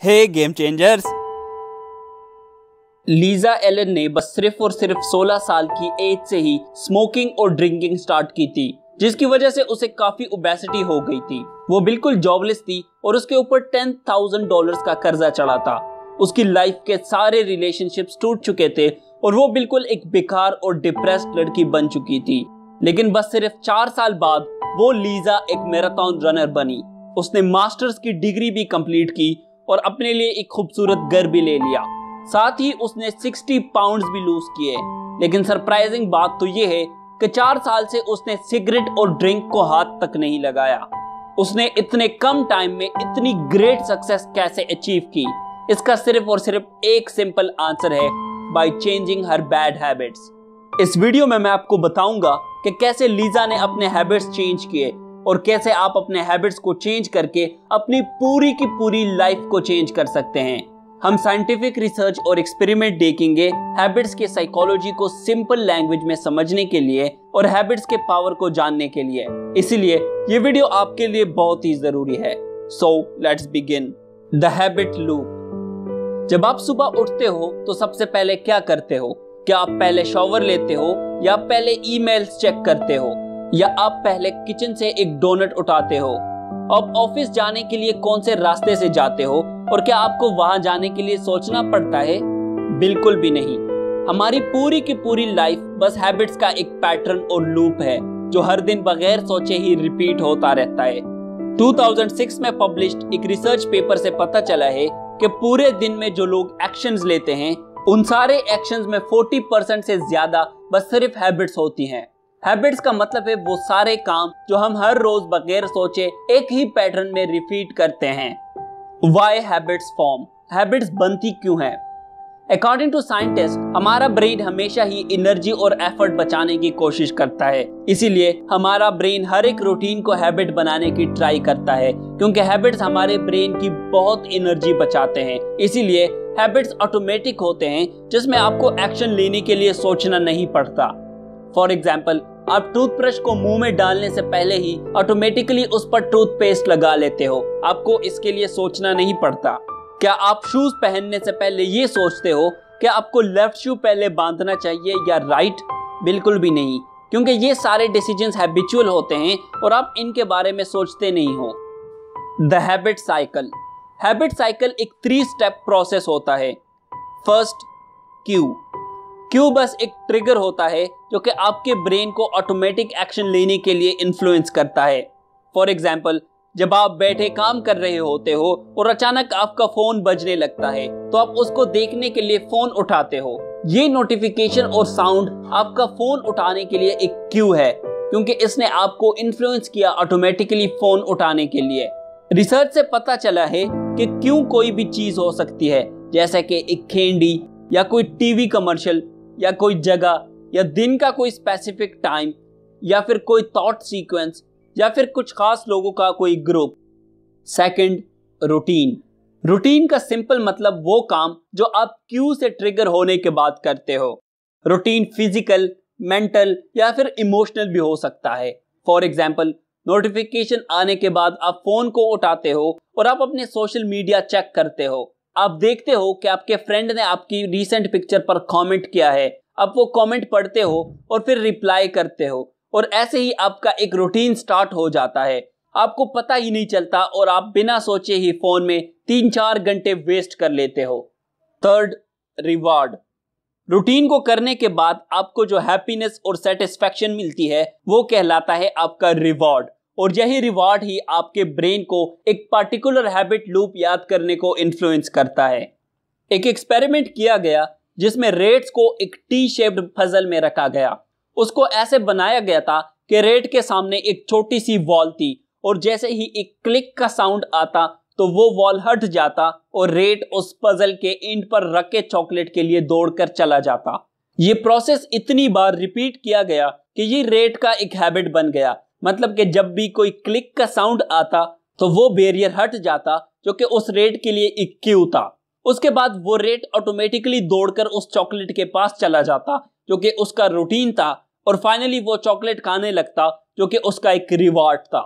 हे game changers. Lisa Elon ने बस सिर्फ और सिर्फ 16 साल की एज से ही स्मोकिंग और ड्रिंकिंग स्टार्ट की थी, जिसकी वजह से उसे काफी ओबेसिटी हो गई थी। वो बिल्कुल जॉबलेस थी और उसके ऊपर $10,000 का कर्जा चढ़ा था। उसकी लाइफ के सारे रिलेशनशिप्स टूट चुके थे और वो बिल्कुल एक बेकार और डिप्रेस्ड लड़की बन चुकी थी। लेकिन बस सिर्फ 4 साल बाद वो लीजा एक मैराथन रनर बनी। उसने मास्टर्स की डिग्री भी कंप्लीट की और अपने लिए एक खूबसूरत घर भी ले लिया। साथ ही उसने 60 पाउंड्स भी लूज किए। लेकिन सरप्राइजिंग बात तो ये है कि 4 साल से उसने सिगरेट और ड्रिंक को हाथ तक नहीं लगाया। उसने इतने कम टाइम में इतनी ग्रेट सक्सेस कैसे अचीव की? इसका सिर्फ और सिर्फ एक सिंपल आंसर है, by changing her bad habits. इस वीडियो में मैं आपको बताऊंगा कि कैसे लीजा ने अपने हैबिट्स चेंज किए और कैसे आप अपने हैबिट्स को चेंज करके अपनी पूरी की पूरी लाइफ को चेंज कर सकते हैं। हम साइंटिफिक रिसर्च और एक्सपेरिमेंट देखेंगे हैबिट्स के साइकोलॉजी को सिंपल लैंग्वेज में समझने के लिए और हैबिट्स के पावर को जानने के लिए। इसीलिए ये वीडियो आपके लिए बहुत ही जरूरी है। So let's begin. The habit loop. जब आप सुबह उठते हो तो सबसे पहले क्या करते हो? क्या आप पहले शॉवर लेते हो या पहले ईमेल्स चेक करते हो या आप पहले किचन से एक डोनट उठाते हो? आप ऑफिस जाने के लिए कौन से रास्ते से जाते हो और क्या आपको वहां जाने के लिए सोचना पड़ता है? बिल्कुल भी नहीं। हमारी पूरी की पूरी लाइफ बस हैबिट्स का एक पैटर्न और लूप है जो हर दिन बगैर सोचे ही रिपीट होता रहता है। 2006 में पब्लिश्ड एक रिसर्च पेपर से पता चला है कि पूरे दिन में जो लोग एक्शंस लेते हैं उन सारे एक्शंस में 40% से ज्यादा बस सिर्फ हैबिट्स होती हैं। हैबिट्स का मतलब है वो सारे काम जो हम हर रोज बगैर सोचे एक ही पैटर्न में रिपीट करते हैं। Why habits form? हैबिट्स बनती क्यों है? अकॉर्डिंग टू साइंटिस्ट, हमारा ब्रेन हमेशा ही एनर्जी और एफर्ट बचाने की कोशिश करता है। इसीलिए हमारा ब्रेन हर एक रूटीन को हैबिट बनाने की ट्राई करता है, क्योंकि हैबिट्स हमारे ब्रेन की बहुत एनर्जी बचाते हैं। इसीलिए हैबिट्स ऑटोमेटिक होते हैं जिसमें आपको एक्शन लेने के लिए सोचना नहीं पड़ता। फॉर एग्जाम्पल, आप टूथब्रश को मुंह में डालने से पहले ही ऑटोमेटिकली उस पर टूथपेस्ट लगा लेते हो। आपको इसके लिए सोचना नहीं पड़ता। क्या आप शूज पहनने से पहले ये सोचते हो कि आपको लेफ्ट शू पहले बांधना चाहिए या राइट? बिल्कुल भी नहीं, क्योंकि ये सारे डिसीजंस हैबिचुअल होते हैं और आप इनके बारे में सोचते नहीं हो। The habit cycle. Habit cycle एक 3 स्टेप प्रोसेस होता है। फर्स्ट, क्यू बस एक ट्रिगर होता है जो कि आपके ब्रेन को ऑटोमेटिक एक्शन लेने के लिए इन्फ्लुएंस करता है। फॉर एग्जाम्पल, जब आप बैठे काम कर रहे होते हो और अचानक आपका फोन बजने लगता है तो आप उसको देखने के लिए फोन उठाते हो। ये नोटिफिकेशन और साउंड आपका फोन उठाने के लिए एक क्यू है, क्योंकि इसने आपको इन्फ्लुएंस किया ऑटोमेटिकली फोन उठाने के लिए। रिसर्च से पता चला है कि क्यों कोई भी चीज हो सकती है, जैसे कि एक कैंडी या कोई टीवी कमर्शियल या कोई जगह या दिन का कोई स्पेसिफिक टाइम या फिर कोई थॉट सीक्वेंस या फिर कुछ खास लोगों का कोई ग्रुप। सेकंड, रूटीन का सिंपल मतलब वो काम जो आप क्यू से ट्रिगर होने के बाद करते हो। रूटीन फिजिकल, मेंटल या फिर इमोशनल भी हो सकता है। फॉर एग्जाम्पल, नोटिफिकेशन आने के बाद आप फोन को उठाते हो और आप अपने सोशल मीडिया चेक करते हो। आप देखते हो कि आपके फ्रेंड ने आपकी रीसेंट पिक्चर पर कमेंट किया है। आप वो कमेंट पढ़ते हो और फिर रिप्लाई करते हो और ऐसे ही आपका एक रूटीन स्टार्ट हो जाता है। आपको पता ही नहीं चलता और आप बिना सोचे ही फोन में 3-4 घंटे वेस्ट कर लेते हो। Third, reward. रूटीन को करने के बाद आपको जो हैप्पीनेस और सेटिस्फैक्शन मिलती है वो कहलाता है आपका रिवॉर्ड, और यही रिवॉर्ड ही आपके ब्रेन को एक पर्टिकुलर हैबिट लूप याद करने को इन्फ्लुएंस करता है। एक एक्सपेरिमेंट किया गया जिसमें रेट्स को एक टी शेप्ड पजल में रखा गया। उसको ऐसे बनाया गया था कि रेट के सामने एक छोटी सी वॉल थी और जैसे ही एक क्लिक का साउंड आता तो वो वॉल हट जाता और रेट उस पजल के एंड पर रखे चॉकलेट के लिए दौड़कर चला जाता। ये प्रोसेस इतनी बार रिपीट किया गया कि ये रेट का एक हैबिट बन गया। मतलब कि जब भी कोई क्लिक का साउंड आता तो वो बैरियर हट जाता जो कि उस रेट के लिए एक क्यू था। उसके बाद वो रेट ऑटोमेटिकली दौड़कर उस चॉकलेट के पास चला जाता जो कि उसका रूटीन था, और फाइनली वो चॉकलेट खाने लगता जो कि उसका एक रिवॉर्ड था।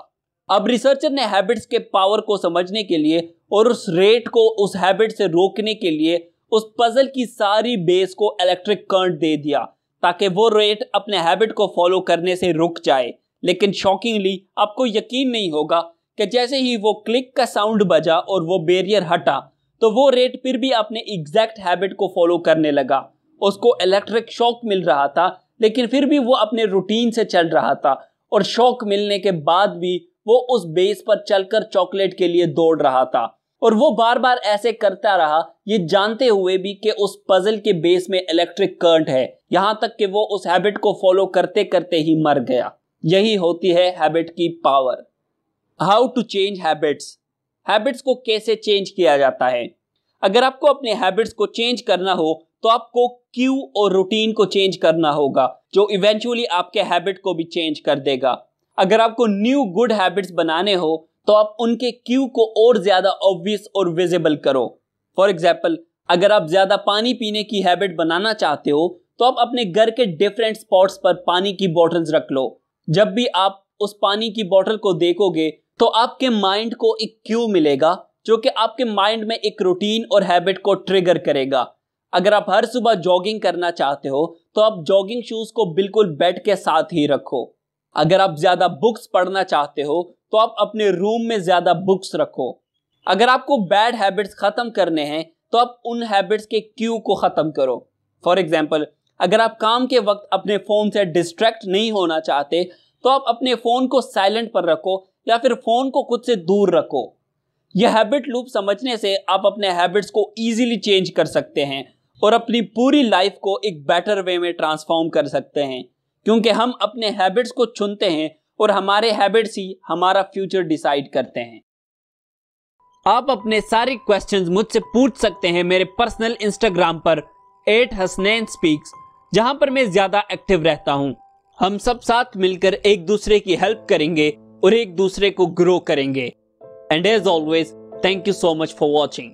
अब रिसर्चर ने हैबिट्स के पावर को समझने के लिए और उस रेट को, उस हैबिट से रोकने के लिए उस पजल की सारी बेस को इलेक्ट्रिक करंट दे दिया ताकि वो रेट अपने हैबिट को फॉलो करने से रुक जाए। लेकिन शॉकिंगली आपको यकीन नहीं होगा कि जैसे ही वो क्लिक का साउंड बजा और वो बैरियर हटा तो वो रेट फिर भी अपने एग्जैक्ट हैबिट को फॉलो करने लगा। उसको इलेक्ट्रिक शॉक मिल रहा था लेकिन फिर भी वो अपने रूटीन से चल रहा था और शॉक मिलने के बाद भी वो उस बेस पर चलकर चॉकलेट के लिए दौड़ रहा था। और वो बार बार ऐसे करता रहा, ये जानते हुए भी कि उस पजल के बेस में इलेक्ट्रिक करंट है, यहां तक कि वो उस हैबिट को फॉलो करते करते ही मर गया। यही होती है हैबिट की power. How to change habits. Habits को कैसे चेंज किया जाता है? अगर आपको अपने हैबिट्स को चेंज करना हो तो आपको क्यू और रूटीन को चेंज करना होगा, जो इवेंचुअली आपके हैबिट को भी चेंज कर देगा। अगर आपको न्यू गुड हैबिट्स बनाने हो तो आप उनके क्यू को और ज्यादा ऑब्वियस और विजिबल करो। फॉर एग्जाम्पल, अगर आप ज्यादा पानी पीने की हैबिट बनाना चाहते हो तो आप अपने घर के डिफरेंट स्पॉट्स पर पानी की बॉटल्स रख लो। जब भी आप उस पानी की बॉटल को देखोगे तो आपके माइंड को एक क्यू मिलेगा जो कि आपके माइंड में एक रूटीन और हैबिट को ट्रिगर करेगा। अगर आप हर सुबह जॉगिंग करना चाहते हो तो आप जॉगिंग शूज को बिल्कुल बेड के साथ ही रखो। अगर आप ज्यादा बुक्स पढ़ना चाहते हो तो आप अपने रूम में ज्यादा बुक्स रखो। अगर आपको बैड हैबिट्स खत्म करने हैं तो आप उन हैबिट्स के क्यू को खत्म करो। फॉर एग्जाम्पल, अगर आप काम के वक्त अपने फोन से डिस्ट्रैक्ट नहीं होना चाहते तो आप अपने फोन को साइलेंट पर रखो या फिर फोन को खुद से दूर रखो। यह हैबिट लूप समझने से आप अपने हैबिट्स को इजीली चेंज कर सकते हैं और अपनी पूरी लाइफ को एक बेटर वे में ट्रांसफॉर्म कर सकते हैं, क्योंकि हम अपने हैबिट्स को चुनते हैं और हमारे हैबिट्स ही हमारा फ्यूचर डिसाइड करते हैं। आप अपने सारे क्वेश्चंस मुझसे पूछ सकते हैं मेरे पर्सनल इंस्टाग्राम पर @hasnain_speaks, जहां पर मैं ज्यादा एक्टिव रहता हूं। हम सब साथ मिलकर एक दूसरे की हेल्प करेंगे और एक दूसरे को ग्रो करेंगे। And as always, thank you so much for watching.